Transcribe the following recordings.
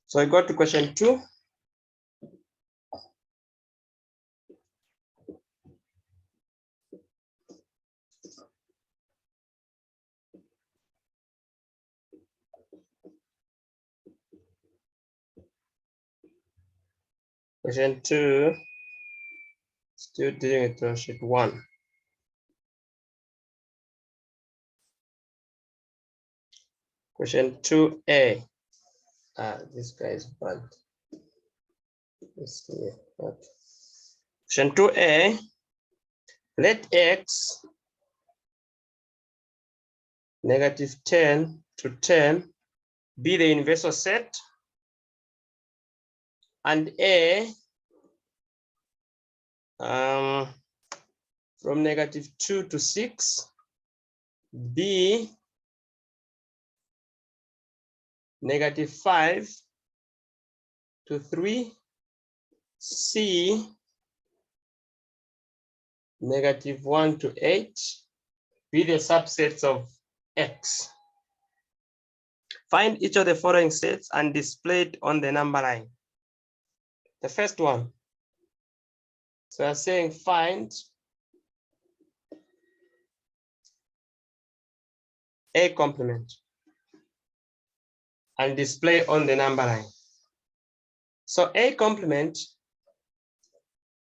So I go to question 2. Question 2, still dealing with draw sheet 1. Question 2a. This guy is bad. Let's see. Okay. Question 2a. Let x -10 to 10 be the universal set, and a from -2 to 6, b -5 to 3, c -1 to 8 be the subsets of x. Find each of the following sets and display it on the number line. The first one. So I'm saying find a complement and display on the number line. So a complement,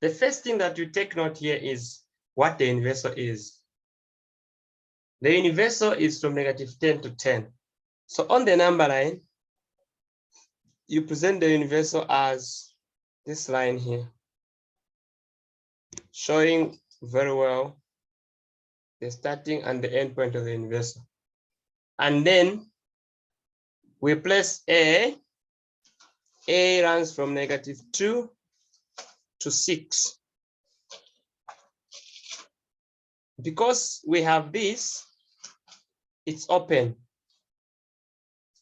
the first thing that you take note here is what the universal is. The universal is from -10 to 10. So on the number line, you present the universal as this line here, showing very well the starting and the end point of the universal. And then we place a runs from -2 to 6. Because we have this, it's open.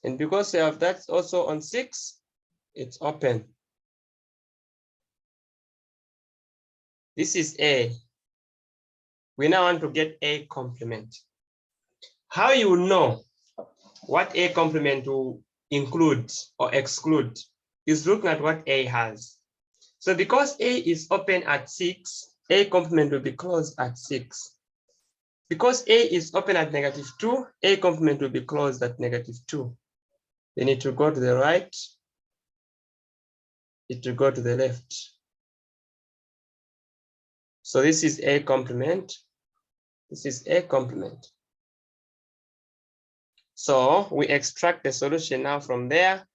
And because we have that also on 6, it's open. This is A. We now want to get A complement. How you know what A complement will include or exclude is looking at what A has. So because A is open at 6, A complement will be closed at 6. Because A is open at -2, A complement will be closed at -2. They need to go to the right, it will go to the left. So this is A complement. This is A complement. So we extract the solution now from there.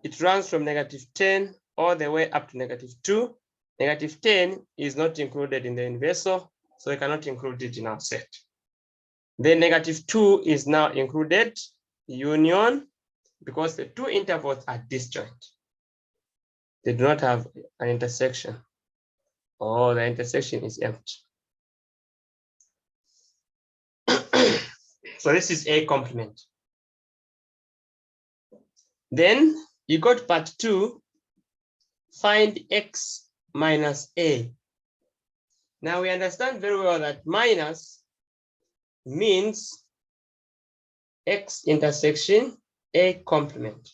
It runs from -10 all the way up to -2. -10 is not included in the universal, so we cannot include it in our set. Then -2 is now included, union, because the two intervals are disjoint. They do not have an intersection, or the intersection is empty. So this is A complement. Then you go to part 2, find x minus A. Now we understand very well that minus means x intersection A complement.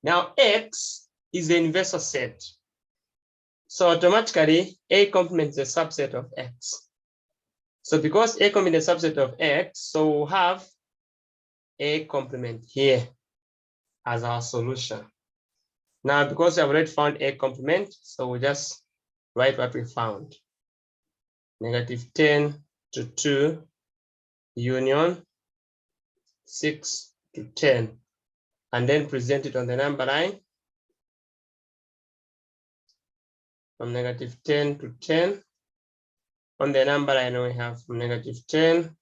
Now x is the universal set. So automatically A complement is a subset of x. So because A complement is a subset of x, so we'll have A complement here as our solution. Now, because we have already found A complement, so we'll just write what we found. -10 to 2 union 6 to 10, and then present it on the number line from -10 to 10. On the number line, we have from -10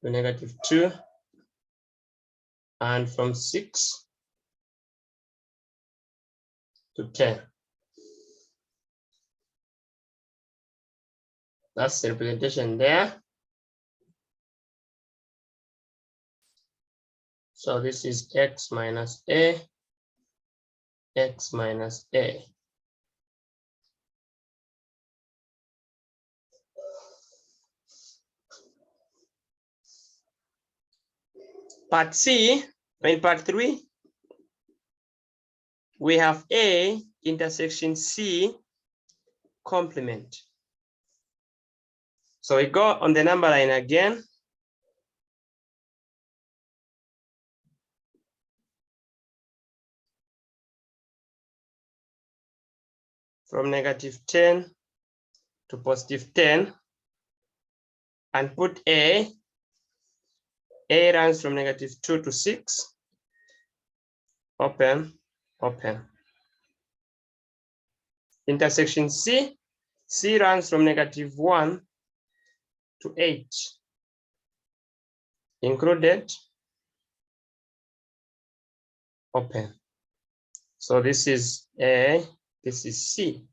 to -2, and from 6 to 10. That's the representation there. So this is x minus A, x minus A. Part C, in part 3, we have A intersection C complement. So we go on the number line again. From -10 to +10 and put A. A runs from -2 to 6. Open, open. Intersection C. C runs from -1 to 8. Included, open. So this is A, this is C.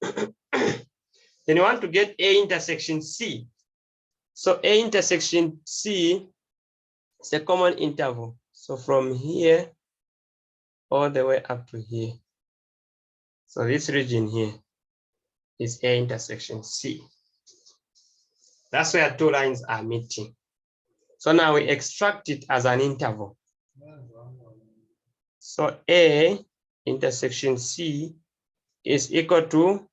Then you want to get A intersection C. So A intersection C is a common interval. So from here all the way up to here. So this region here is A intersection C. That's where two lines are meeting. So now we extract it as an interval. So A intersection C is equal to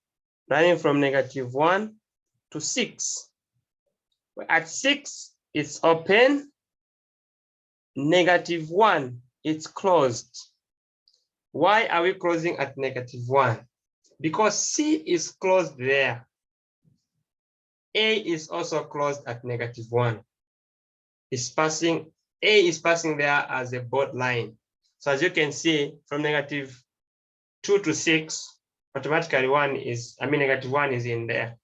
running from -1 to 6. At 6, it's open. -1, it's closed. Why are we closing at -1? Because C is closed there. A is also closed at -1. A is passing there as a bold line. So as you can see, from -2 to 6, automatically -1 is in there.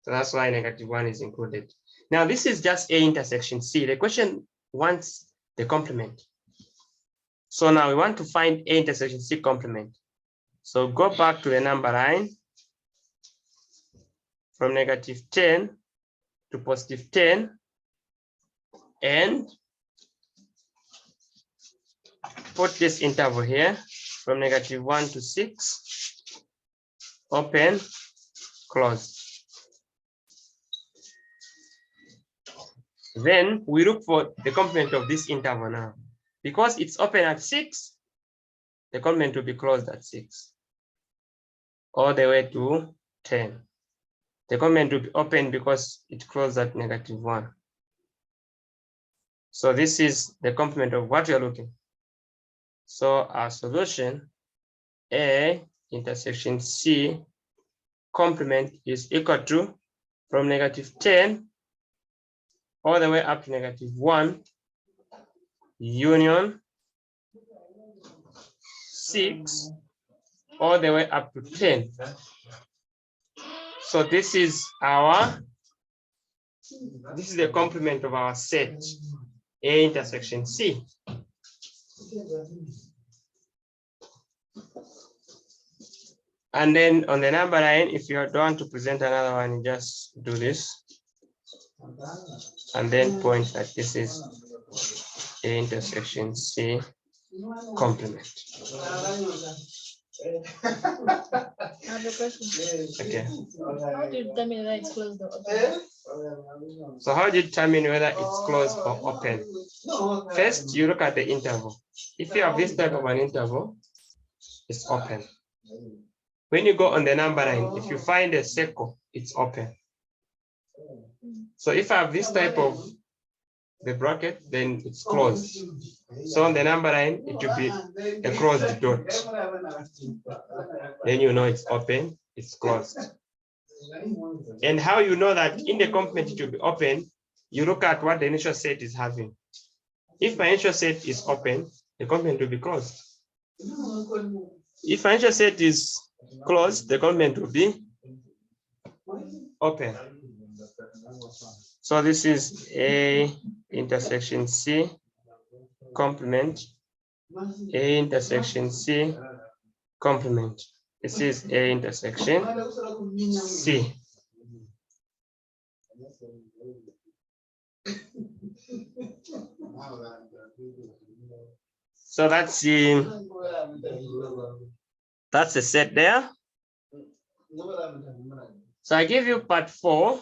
So that's why -1 is included. Now this is just A intersection C. The question wants the complement. So now we want to find A intersection C complement. So go back to the number line from -10 to +10 and put this interval here from -1 to 6, open, close. Then we look for the complement of this interval now. Because it's open at 6, the complement will be closed at 6, all the way to 10. The complement will be open because it closed at -1. So this is the complement of what we are looking. So our solution, A intersection C complement is equal to from -10 all the way up to -1 union 6 all the way up to 10. So this is the complement of our set A intersection C. And then on the number line, if you don't want to present another one, you just do this and then point that this is A intersection C complement. I have a question. Okay. How do you determine whether it's closed or open? So how do you determine whether it's closed or open? First, you look at the interval. If you have this type of an interval, it's open. When you go on the number line, if you find a circle, it's open. So if I have this type of the bracket, then it's closed. So on the number line, it will be a closed dot. Then you know it's open, it's closed. And how you know that in the complement it will be open, you look at what the initial set is having. If my initial set is open, the complement will be closed. If my initial set is closed, the complement will be open. So this is A intersection C complement, A intersection C complement. This is A intersection C. So that's the set there. So I give you part 4,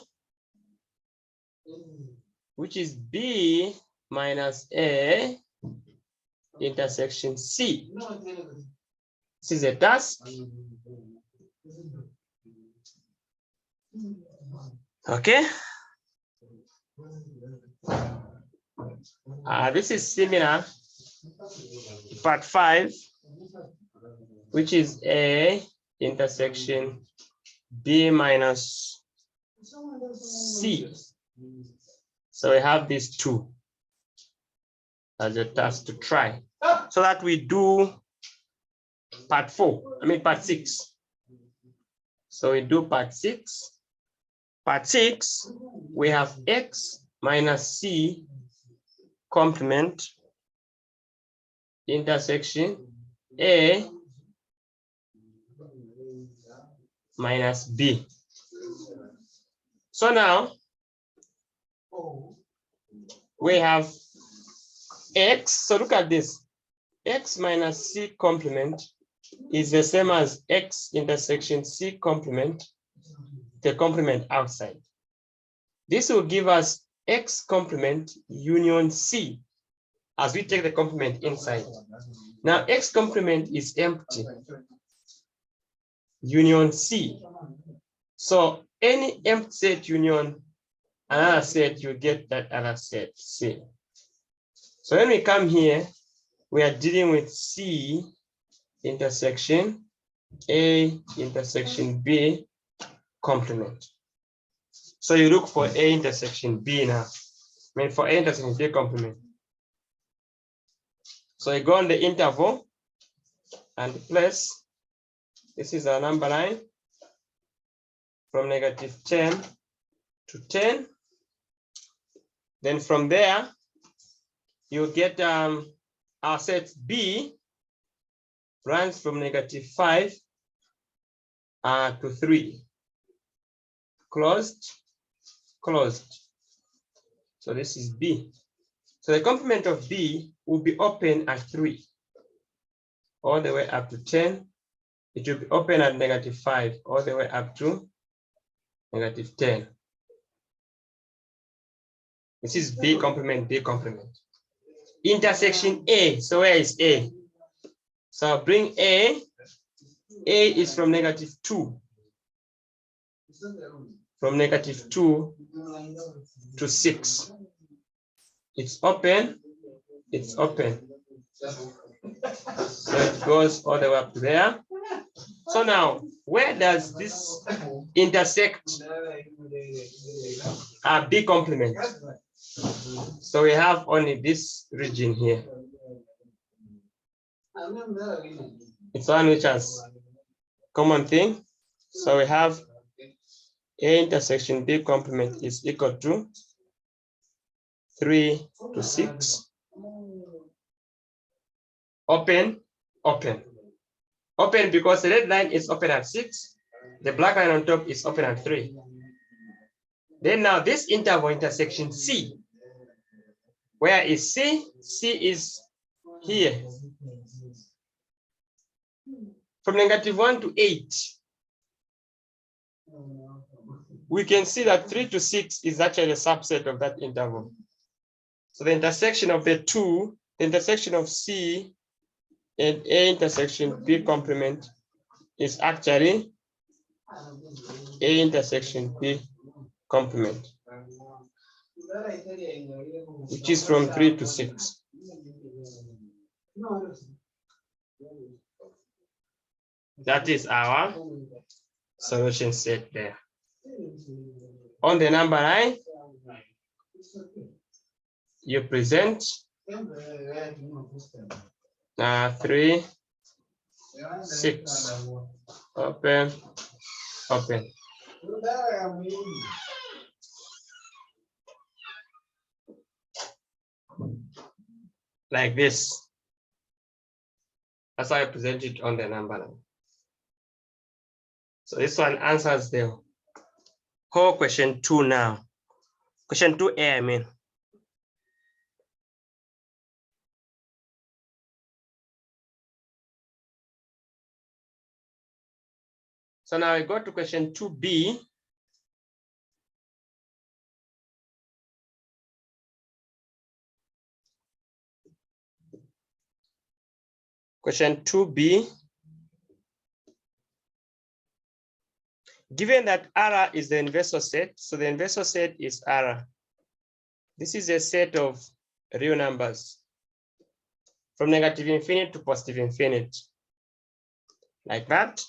which is B minus A intersection C. This is a task. Okay. This is similar to part 5, which is A intersection B minus C. So we have these two as a task to try, so that we do part 6. So we do part 6. Part 6, we have X minus C complement intersection A minus B. So now we have X. So look at this. X minus C complement is the same as X intersection C complement, the complement outside. This will give us X complement union C as we take the complement inside. Now X complement is empty, union C. So any empty set union another set, you get that other set C. So when we come here, we are dealing with C intersection A intersection B complement. So you look for A intersection B now. For A intersection B complement. So you go on the interval and place. This is our number line from -10 to 10. Then from there, you get our set B runs from -5 to 3. Closed, closed. So this is B. So the complement of B will be open at 3, all the way up to 10. It will be open at -5, all the way up to -10. This is B complement, B complement. Intersection A. So where is A? So I'll bring A. A is from -2. From -2 to 6. It's open. It's open. So it goes all the way up to there. So now, where does this intersect B complement? So we have only this region here. It's one which has common thing. So we have A intersection B complement is equal to 3 to 6. Open, open. Open because the red line is open at 6. The black line on top is open at 3. Then now this interval intersection C. Where is C? C is here. From -1 to 8. We can see that 3 to 6 is actually a subset of that interval. So the intersection of the two, the intersection of C and A intersection B complement is actually A intersection B complement, which is from 3 to 6. That is our solution set there. On the number line, you present 3, 6. Open, open. Like this. That's how I present it on the number line. So this one answers the whole question 2 now. Question 2A, I mean. So now I go to question 2B. Question 2b. Given that R is the inverse set, so the inverse set is R. This is a set of real numbers from negative infinity to positive infinity, like that.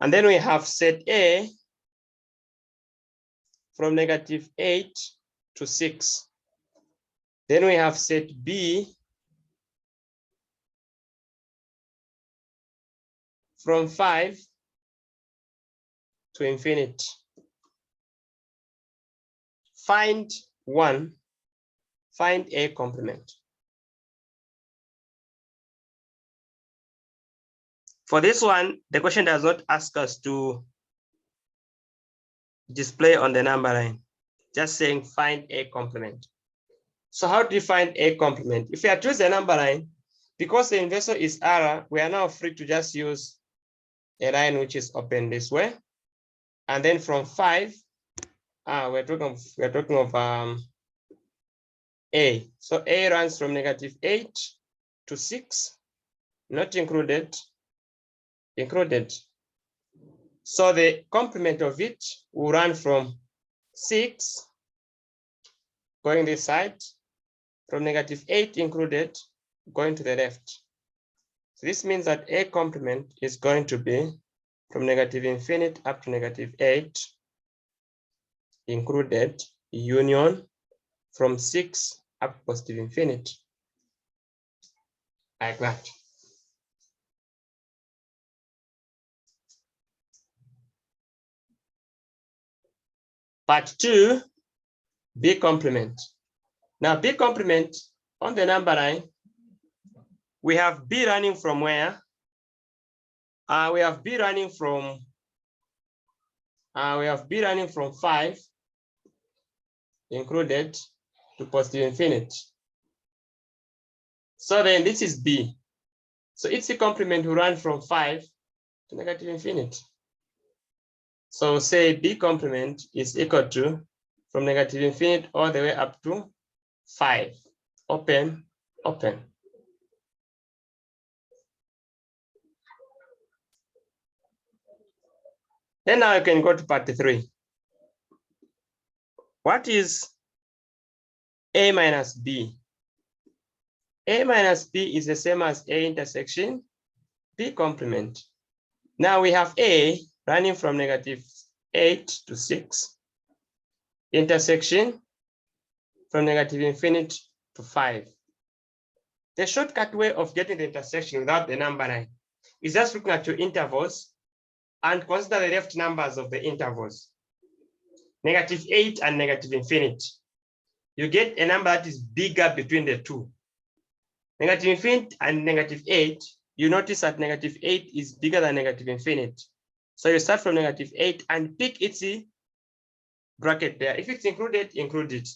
And then we have set A from negative 8 to 6. Then we have set B from 5 to infinity. Find A complement. For this one, the question does not ask us to display on the number line, just saying find A complement. So how do you find A complement? If we are choosing a number line, because the inverse is R, we are now free to just use a line which is open this way. And then from 5, we're talking of A. So A runs from negative 8 to 6, not included. So the complement of it will run from 6 going this side, from negative 8 included going to the left. So this means that A complement is going to be from negative infinity up to negative 8 included, union from 6 up to positive infinity, like that. Part 2, B complement. Now B complement on the number line, we have B running from where? We have B running from 5 included to positive infinity. So then this is B. So its complement will run from 5 to negative infinity. So say B complement is equal to from negative infinity all the way up to 5. Open. Then now you can go to part 3. What is A minus B? A minus B is the same as A intersection B complement. Now we have A running from negative 8 to 6, intersection from negative infinity to 5. The shortcut way of getting the intersection without the number line is just looking at your intervals and consider the left numbers of the intervals, negative 8 and negative infinity. You get a number that is bigger between the two. Negative infinity and negative 8, you notice that negative 8 is bigger than negative infinity. So you start from negative 8 and pick its bracket there. If it's included, include it.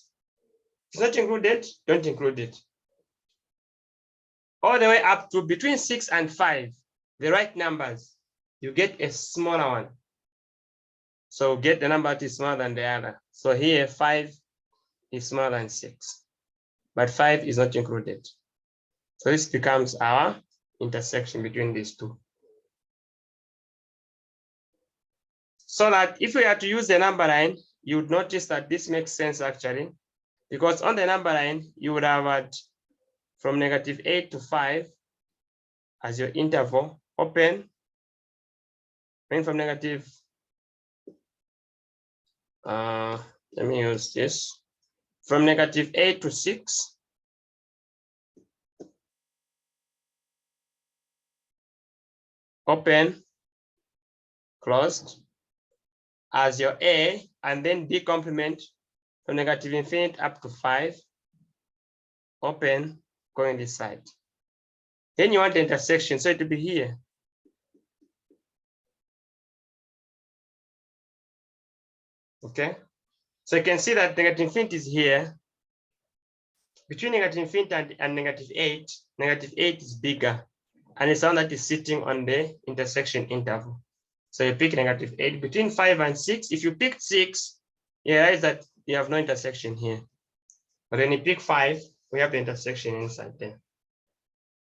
If it's not included, don't include it. All the way up to between 6 and 5, the right numbers, you get a smaller one. So get the number that is smaller than the other. So here 5 is smaller than 6, but 5 is not included. So this becomes our intersection between these two. So that if we are to use the number line, you would notice that this makes sense actually, because on the number line, you would have had from negative 8 to 5 as your interval, open, then from negative, let me use this, from negative 8 to 6, open, closed, as your A, and then B complement from negative infinity up to 5, open, going this side. Then you want the intersection, so it will be here. Okay, so you can see that negative infinity is here. Between negative infinity and negative 8 is bigger, and it's the one that is sitting on the intersection interval. So you pick negative 8 between 5 and 6. If you pick 6, you realize that you have no intersection here. But then you pick 5, we have the intersection inside there.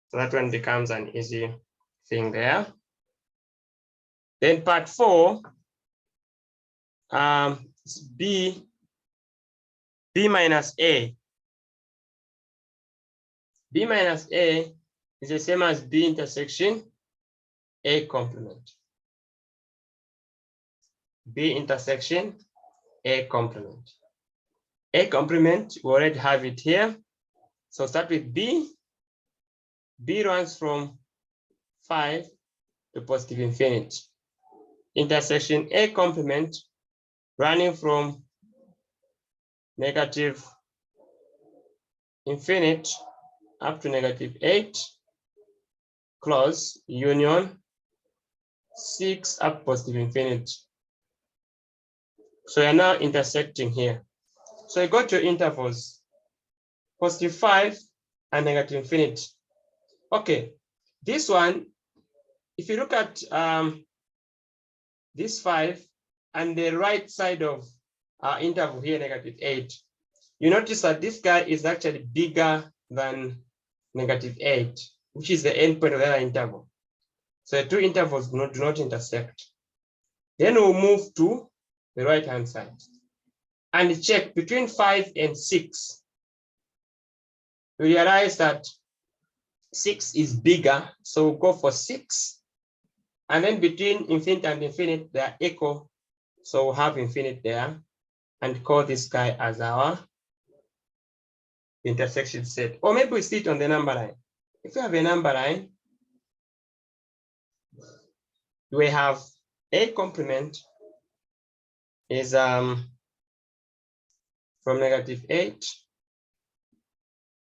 So that one becomes an easy thing there. Then part 4, B minus A. B minus A is the same as B intersection A complement. B intersection A complement. A complement, we already have it here. So start with B. B runs from 5 to positive infinity. Intersection A complement running from negative infinity up to negative 8, close, union 6 up positive infinity. So you're now intersecting here. So you got your intervals, positive 5 and negative infinity. Okay, this one, if you look at this 5 and the right side of our interval here, negative 8, you notice that this guy is actually bigger than negative 8, which is the endpoint of the other interval. So the two intervals do not intersect. Then we'll move to the right-hand side and check between 5 and 6. We realize that 6 is bigger, so we'll go for 6. And then between infinite and infinite, they are equal. So we'll have infinite there and call this guy as our intersection set. Or maybe we see it on the number line. If we have a number line, we have A complement is from negative 8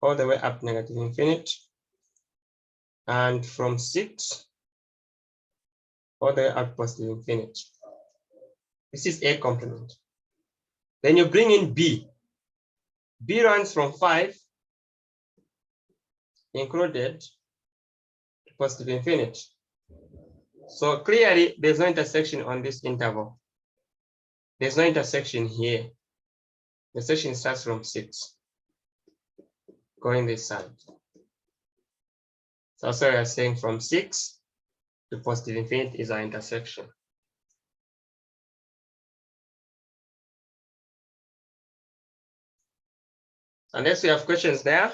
all the way up negative infinity, and from 6 all the way up positive infinity. This is A complement. Then you bring in B. B runs from 5 included to positive infinity. So clearly there's no intersection on this interval. There's no intersection here. The section starts from 6, going this side. So we are saying from 6 to positive infinity is our intersection. Unless you have questions there.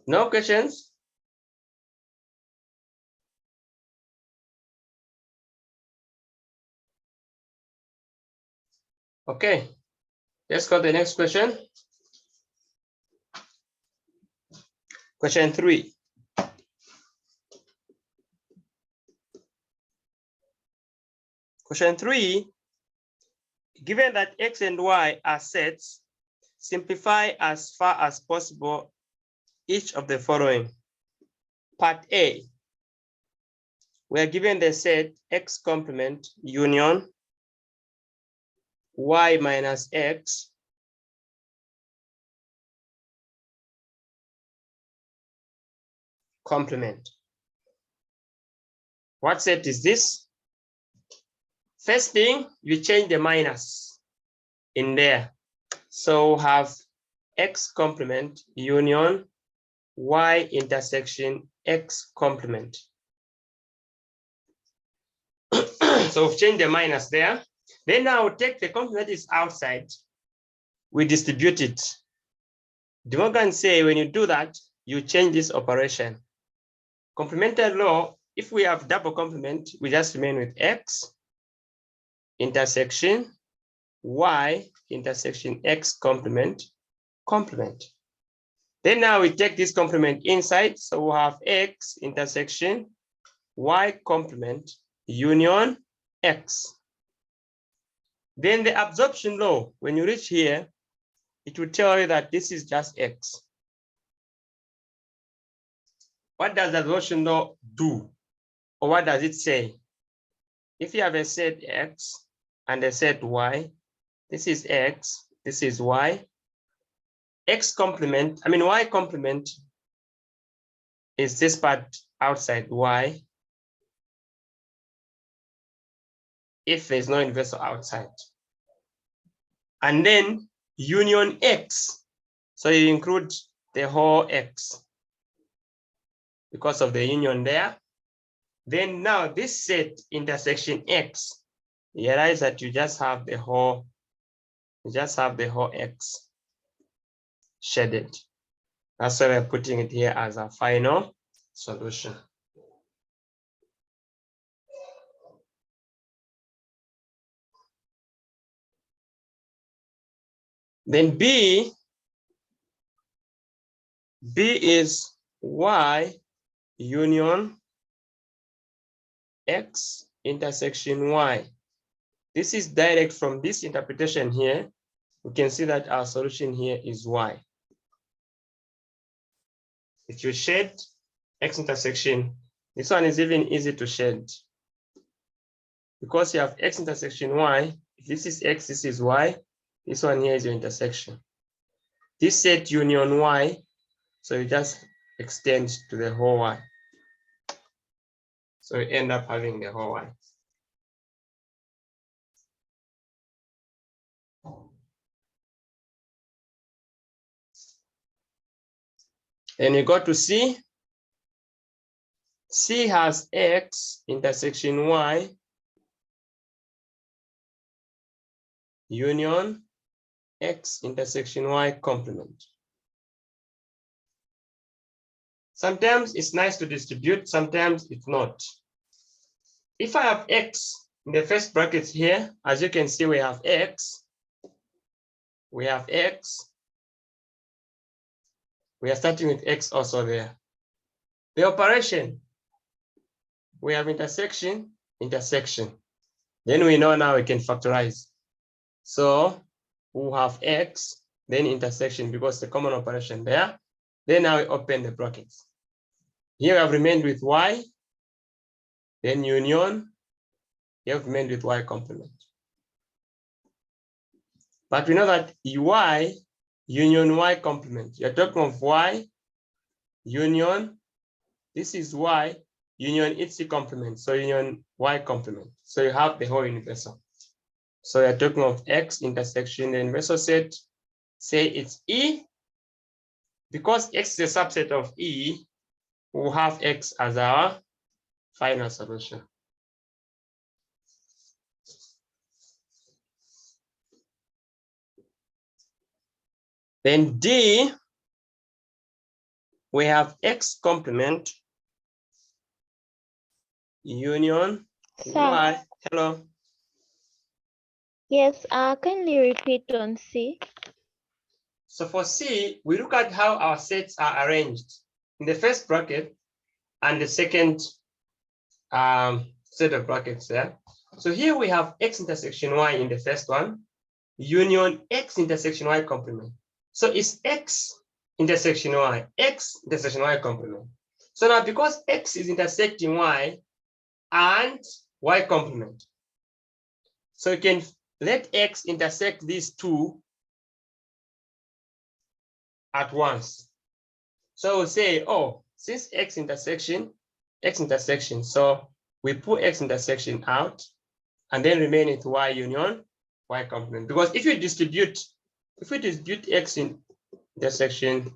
No questions? Okay, let's go to the next question. Question 3. Question 3, given that X and Y are sets, simplify as far as possible each of the following. Part A, we are given the set X complement union Y minus X complement. What set is this? First thing, you change the minus in there. So have X complement union Y intersection X complement. So we've changed the minus there. Then now take the complement is outside. We distribute it. De Morgan say when you do that, you change this operation. Complementary law, if we have double complement, we just remain with X intersection Y intersection X complement complement. Then now we take this complement inside, so we have X intersection Y complement union X. Then the absorption law, when you reach here, it will tell you that this is just X. What does the absorption law do? Or what does it say? If you have a set X and a set Y, this is X, this is Y. X complement, Y complement is this part outside Y. if there's no universal outside. And then union X. So you include the whole X because of the union there. Then now this set intersection X, you realize that you just have the whole X shaded. That's why we're putting it here as a final solution. Then B is Y union X intersection Y. This is direct from this interpretation here. We can see that our solution here is Y. If you shade X intersection, this one is even easy to shade. Because you have X intersection Y, if this is X, this is Y, this one here is your intersection. This set union Y, so you just extend to the whole Y. So you end up having the whole Y. Then you go to C. C has X intersection Y union X intersection Y complement. Sometimes it's nice to distribute, sometimes it's not. If I have X in the first bracket here, as you can see, we have X. We have X. We are starting with X also there. The operation, we have intersection, intersection. Then we know now we can factorize. So we have X, then intersection because the common operation there. Then now we open the brackets. Here we have remained with Y, then union, you have remained with Y complement. But we know that Y union Y complement. You're talking of Y union, this is Y union its complement, so union Y complement. So you have the whole universal. So you're talking of X intersection the universal set, say it's E. Because X is a subset of E, we'll have X as our final solution. Then D, we have X complement union Y. Hello. Yes, kindly repeat on C. So for C, we look at how our sets are arranged in the first bracket and the second set of brackets there. So here we have X intersection Y in the first one, union X intersection Y complement. So it's X intersection Y, X intersection Y complement. So now because X is intersecting Y and Y complement, so you can let X intersect these two at once. So we'll say, oh, since X intersection, so we pull X intersection out and then remain with Y union, Y complement. Because if we distribute X in intersection,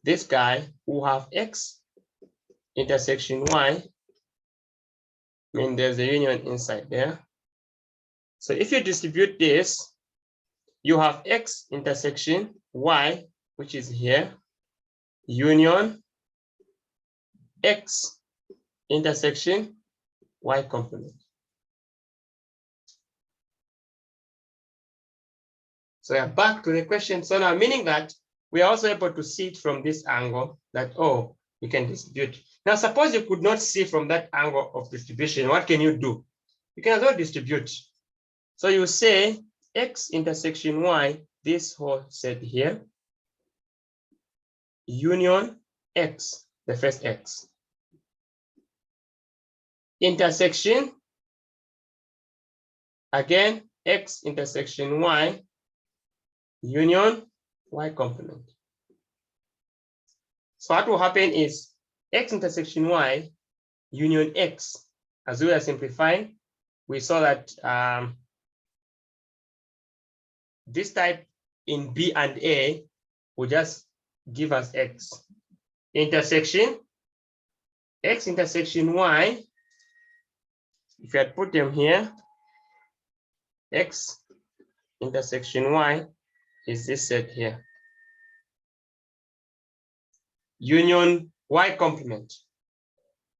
this guy will have X intersection Y, I mean there's a union inside there. So if you distribute this, you have X intersection Y, which is here, union X intersection Y complement. So we are back to the question. So now meaning that we are also able to see it from this angle that, oh, you can distribute. Now, suppose you could not see from that angle of distribution, what can you do? You can as well distribute. So you say X intersection Y, this whole set here, union X, the first X. Intersection, again, X intersection Y, union Y complement. So what will happen is X intersection Y, union X, as we are simplifying, we saw that this type in B and A will just give us X intersection X intersection Y. If you had put them here, X intersection Y is this set here. Union Y complement.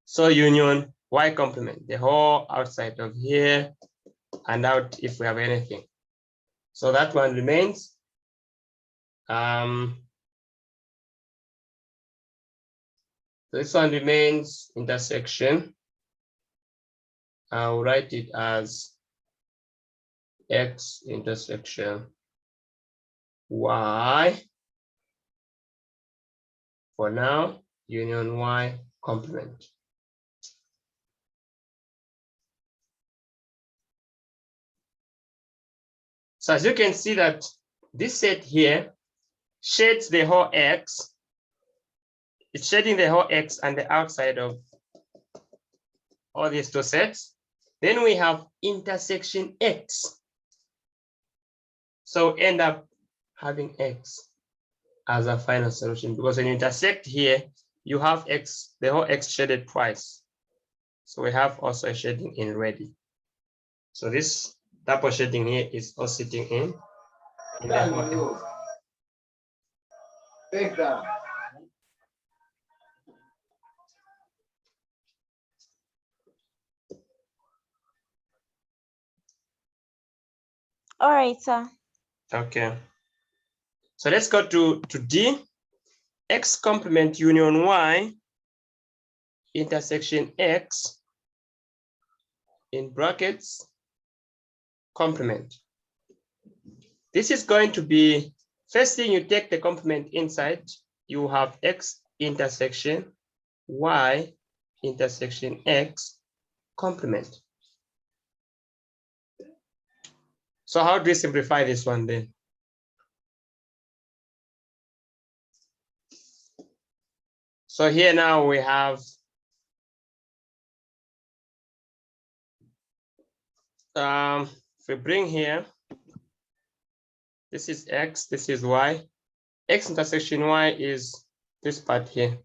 So union Y complement, the whole outside of here and out if we have anything. So that one remains. This one remains intersection. I'll write it as X intersection Y. For now, union Y complement. So as you can see that this set here shades the whole X. It's shading the whole X and the outside of all these two sets. Then we have intersection X. So end up having X as a final solution, because when you intersect here, you have X, the whole X shaded twice. So we have also a shading in ready. So this double shading here is also sitting in the whole X. All right, sir. Okay. So let's go to D. X complement union Y intersection X in brackets complement. This is going to be, first thing you take the complement inside, you have X intersection Y intersection X complement. So how do we simplify this one then? So here now we have if we bring here, this is X, this is Y. X intersection Y is this part here.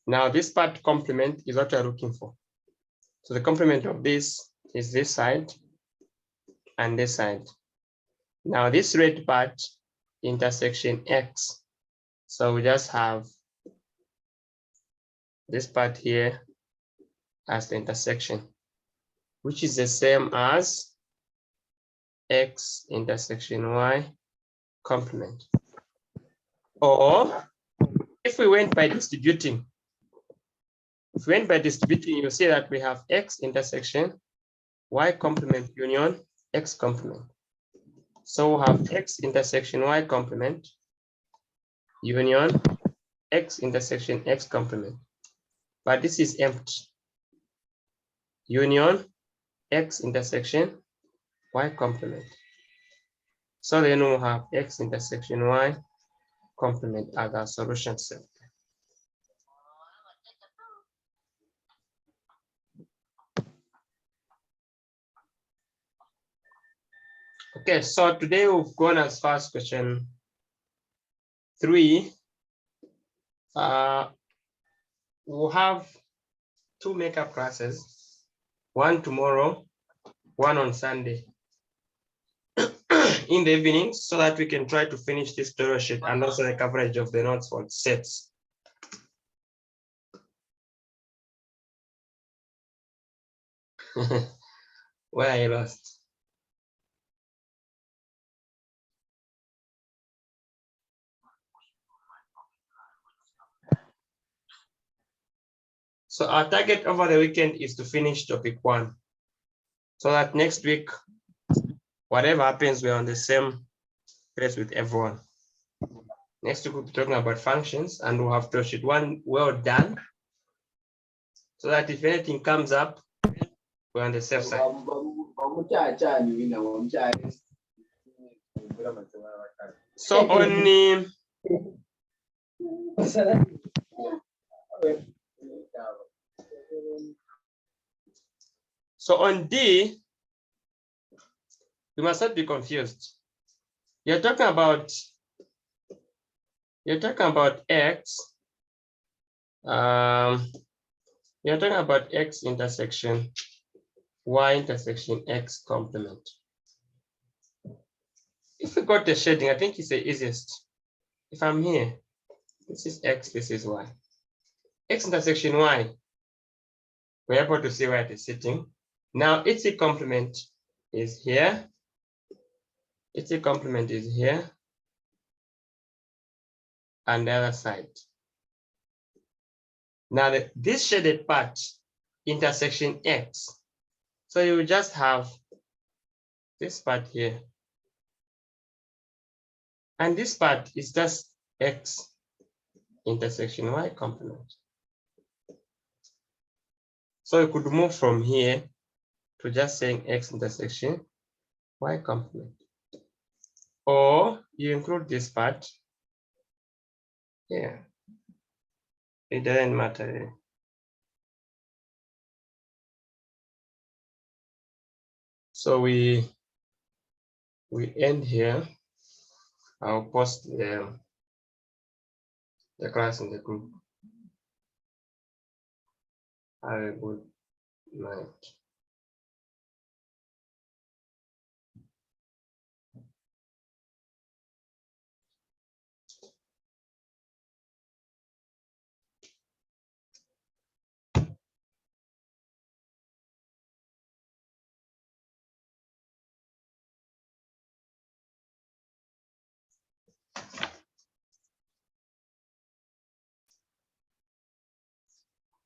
Now this part complement is what we're looking for. So the complement of this is this side and this side. Now this red part, intersection X. So we just have this part here as the intersection, which is the same as X intersection Y complement. Or if we went by distributing, you'll see that we have X intersection Y complement union X complement. So we have X intersection Y complement union X intersection X complement. But this is empty. Union X intersection Y complement. So then we'll have X intersection Y complement as our solution set. Okay, so today we've gone as far as question 3. We'll have 2 makeup classes, one tomorrow, one on Sunday in the evening, so that we can try to finish this tutorial sheet and also the coverage of the notes for sets. Where I lost. So our target over the weekend is to finish topic 1, so that next week, whatever happens, we're on the same place with everyone. Next week, we'll be talking about functions, and we'll have tutorial sheet 1 well done, so that if anything comes up, we're on the safe side. So only So on D, you must not be confused. You're talking about X. You're talking about X intersection Y intersection X complement. If we got the shading, I think it's the easiest. If I'm here, this is X, this is Y. X intersection Y, we're able to see where it is sitting. Now its complement is here. Its complement is here. And the other side. Now this shaded part, intersection X. So you will just have this part here. And this part is just X intersection Y complement. So you could move from here to just saying X intersection Y complement. Or you include this part. Yeah. It doesn't matter. So we end here. I'll post the class in the group. Have a good night.